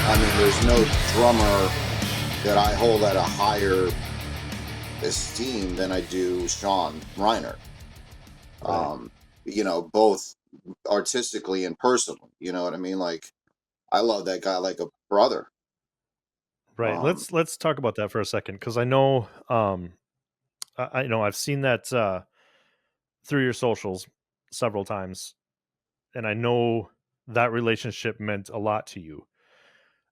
I mean, there's no drummer that I hold at a higher esteem than I do Sean Reinert. Right. Both artistically and personally. You know what I mean? Like, I love that guy like a brother. Right. Um, Let's talk about that for a second because I know I know I've seen that through your socials several times, and I know that relationship meant a lot to you.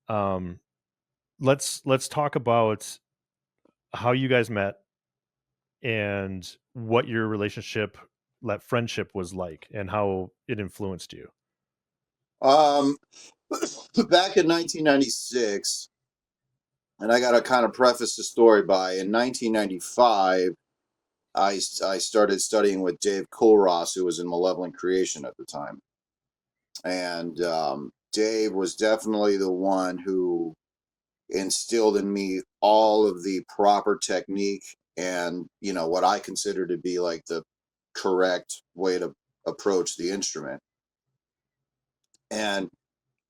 Um, let's talk about how you guys met and what your relationship, that friendship was like, and how it influenced you. um, Back in 1996, and I got to kind of preface the story by in 1995. I started studying with Dave Kulross, who was in Malevolent Creation at the time. And Dave was definitely the one who instilled in me all of the proper technique and, what I consider to be like the correct way to approach the instrument. And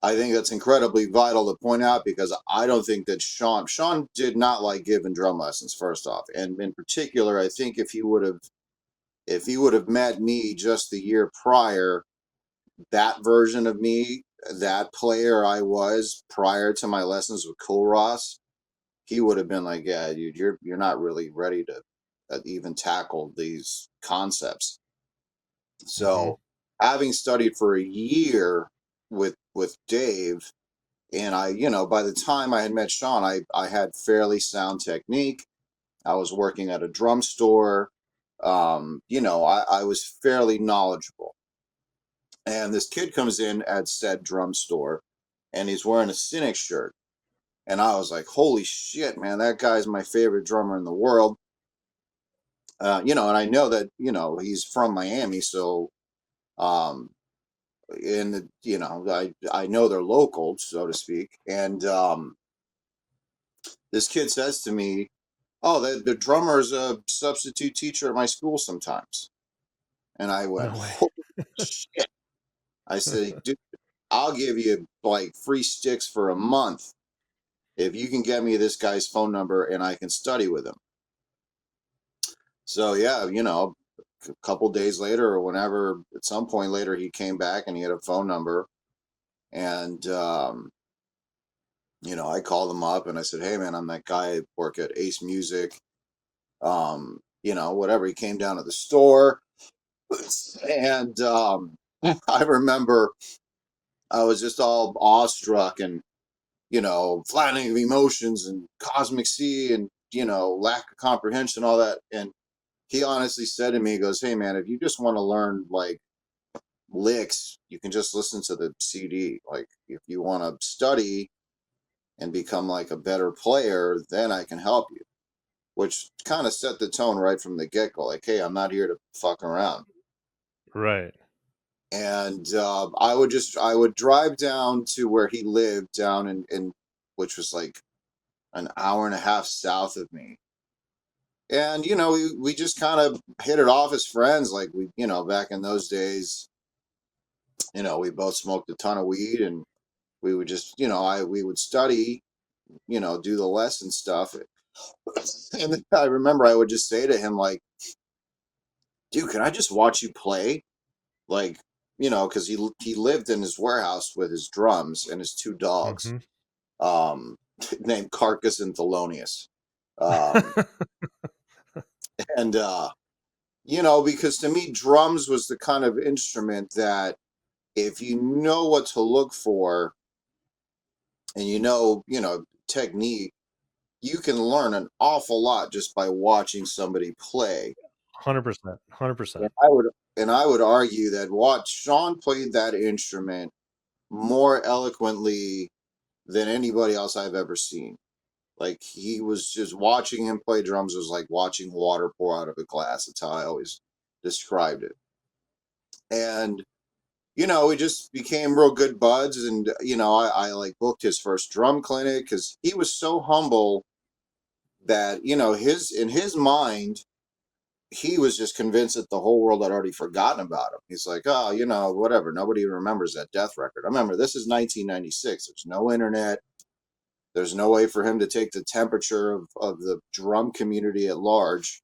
I think that's incredibly vital to point out because I don't think that Sean did not like giving drum lessons, first off. And in particular, I think if he would have met me just the year prior, that version of me, that player I was prior to my lessons with Cool Ross, he would have been like, "Yeah, dude, you're not really ready to even tackle these concepts." Mm-hmm. So, having studied for a year with Dave, and by the time I had met Sean, I had fairly sound technique. I was working at a drum store. I was fairly knowledgeable. And this kid comes in at said drum store and he's wearing a Cynic shirt. And I was like, holy shit, man, that guy's my favorite drummer in the world. And I know that, he's from Miami. So, um, I know they're local, so to speak. And this kid says to me, oh, the drummer's a substitute teacher at my school sometimes. And I went, No way. holy shit. I said, dude, I'll give you like free sticks for a month if you can get me this guy's phone number and I can study with him. So yeah, a couple days later or whenever, at some point later, he came back and he had a phone number, and I called him up and I said, hey man, I'm that guy. I work at Ace Music. Whatever. He came down to the store, and I remember I was just all awestruck and flattening of emotions and cosmic sea and lack of comprehension, all that. And he honestly said to me, he goes, hey man, if you just want to learn like licks, you can just listen to the CD. Like if you want to study and become like a better player, then I can help you. Which kind of set the tone right from the get-go. Like, hey, I'm not here to fuck around. Right. And I would drive down to where he lived down in which was like an hour and a half south of me. And we just kind of hit it off as friends. Like we, back in those days, we both smoked a ton of weed, and we would just, we would study, do the lesson stuff. And then I remember I would just say to him like, dude, can I just watch you play? Like, because he lived in his warehouse with his drums and his two dogs, Mm-hmm. um, named Carcass and Thelonious. Um, and because to me, drums was the kind of instrument that if you know what to look for and technique, you can learn an awful lot just by watching somebody play. 100%. And 100%. I would argue that what Sean played that instrument more eloquently than anybody else I've ever seen. Like he was just watching him play drums was like watching water pour out of a glass. That's how I always described it. And we just became real good buds. And I like booked his first drum clinic because he was so humble that in his mind he was just convinced that the whole world had already forgotten about him. He's like, oh, whatever. Nobody remembers that Death record. I remember this is 1996. There's no internet. There's no way for him to take the temperature of the drum community at large.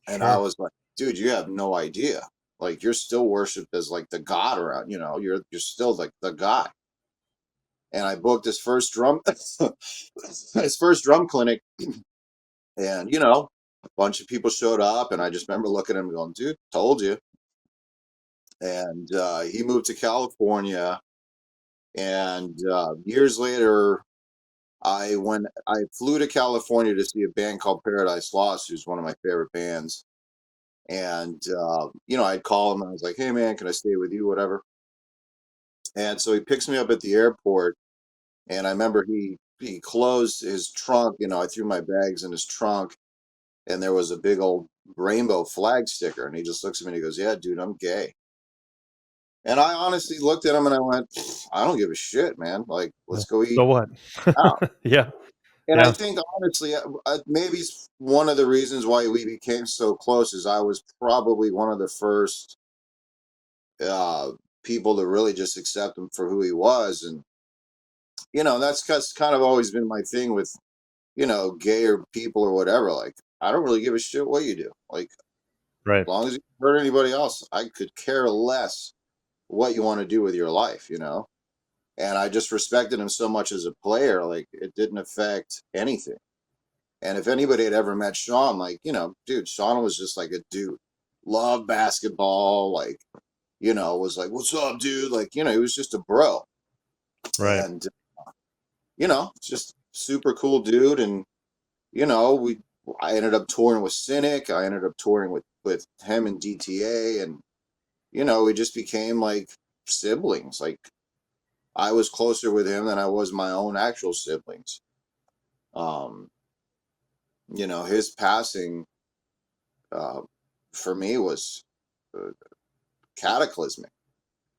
And I Sure. was like, dude, you have no idea. Like, you're still worshipped as like the god around, you're still like the guy. And I booked his first drum his first drum clinic, and a bunch of people showed up, and I just remember looking at him going, dude, told you. And he moved to California, and years later I flew to California to see a band called Paradise Lost, who's one of my favorite bands. And I'd call him and I was like, hey man, can I stay with you, whatever. And so he picks me up at the airport, and I remember he closed his trunk. I threw my bags in his trunk, and there was a big old rainbow flag sticker, and he just looks at me and he goes, yeah dude, I'm gay. And I honestly looked at him and I went, I don't give a shit, man, like, Yeah. let's go eat So what? out. Yeah. And I Yeah. think honestly, maybe one of the reasons why we became so close is I was probably one of the first uh, people to really just accept him for who he was. And that's kind of always been my thing with gay or people or whatever. Like, I don't really give a shit what you do. Like, Right. as long as you don't hurt anybody else, I could care less what you want to do with your life. And I just respected him so much as a player. Like, it didn't affect anything. And if anybody had ever met Sean, like, dude, Sean was just like a dude, loved basketball, like, was like, what's up, dude? Like, he was just a bro. Right. And, just super cool dude. And, I ended up touring with Cynic. I ended up touring with him and DTA. And, we just became like siblings. Like, I was closer with him than I was my own actual siblings. Um, his passing, uh, for me was uh, cataclysmic.